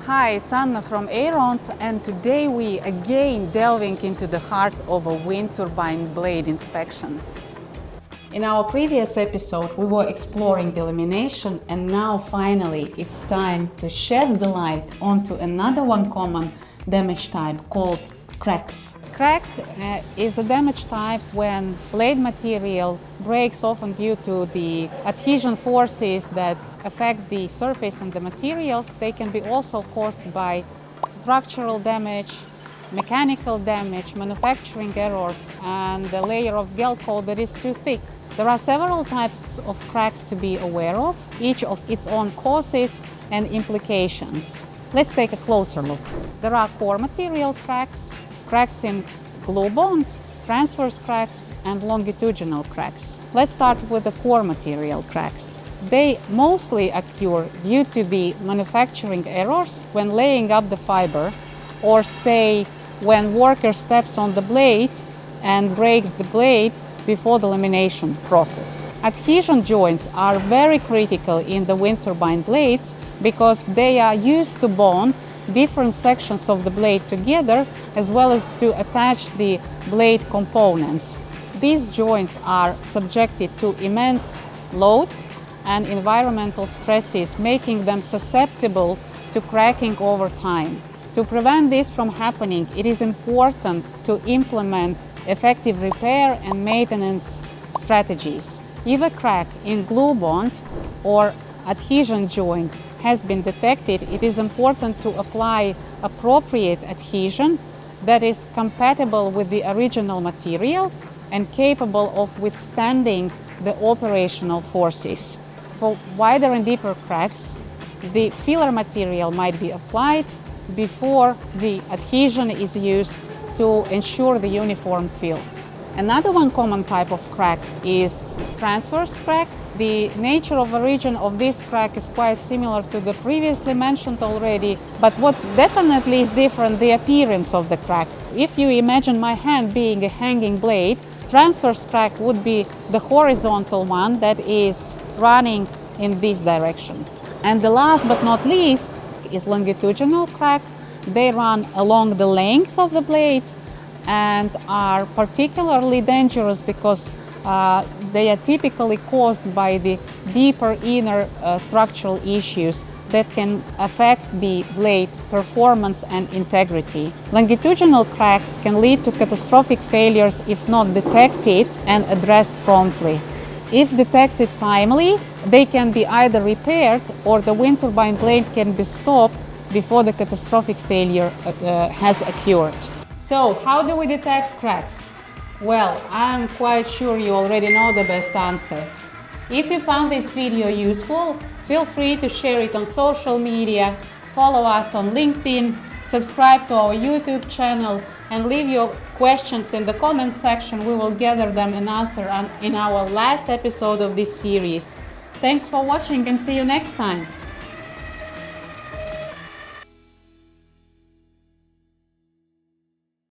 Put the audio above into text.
Hi, it's Anna from Aerones, and today we again delving into the heart of a wind turbine blade inspections. In our previous episode we were exploring the lamination, and now finally it's time to shed the light onto another one common damage type called cracks. Crack is a damage type when blade material breaks, often due to the adhesion forces that affect the surface and the materials. They can be also caused by structural damage, mechanical damage, manufacturing errors, and a layer of gel coat that is too thick. There are several types of cracks to be aware of, each of its own causes and implications. Let's take a closer look. There are core material cracks, cracks in glue bond, transverse cracks, and longitudinal cracks. Let's start with the core material cracks. They mostly occur due to the manufacturing errors when laying up the fiber, or say when worker steps on the blade and breaks the blade before the lamination process. Adhesion joints are very critical in the wind turbine blades because they are used to bond different sections of the blade together, as well as to attach the blade components. These joints are subjected to immense loads and environmental stresses, making them susceptible to cracking over time. To prevent this from happening, it is important to implement effective repair and maintenance strategies. If a crack in glue bond or adhesion joint has been detected, it is important to apply appropriate adhesion that is compatible with the original material and capable of withstanding the operational forces. For wider and deeper cracks, the filler material might be applied before the adhesion is used to ensure the uniform fill. Another one common type of crack is transverse crack. The nature of origin of this crack is quite similar to the previously mentioned already, but what definitely is different, the appearance of the crack. If you imagine my hand being a hanging blade, transverse crack would be the horizontal one that is running in this direction. And the last but not least is longitudinal crack. They run along the length of the blade and are particularly dangerous because they are typically caused by the deeper inner structural issues that can affect the blade performance and integrity. Longitudinal cracks can lead to catastrophic failures if not detected and addressed promptly. If detected timely, they can be either repaired or the wind turbine blade can be stopped before the catastrophic failure has occurred. So, how do we detect cracks? Well, I'm quite sure you already know the best answer. If you found this video useful, feel free to share it on social media, follow us on LinkedIn, subscribe to our YouTube channel, and leave your questions in the comment section. We will gather them and answer in our last episode of this series. Thanks for watching and see you next time.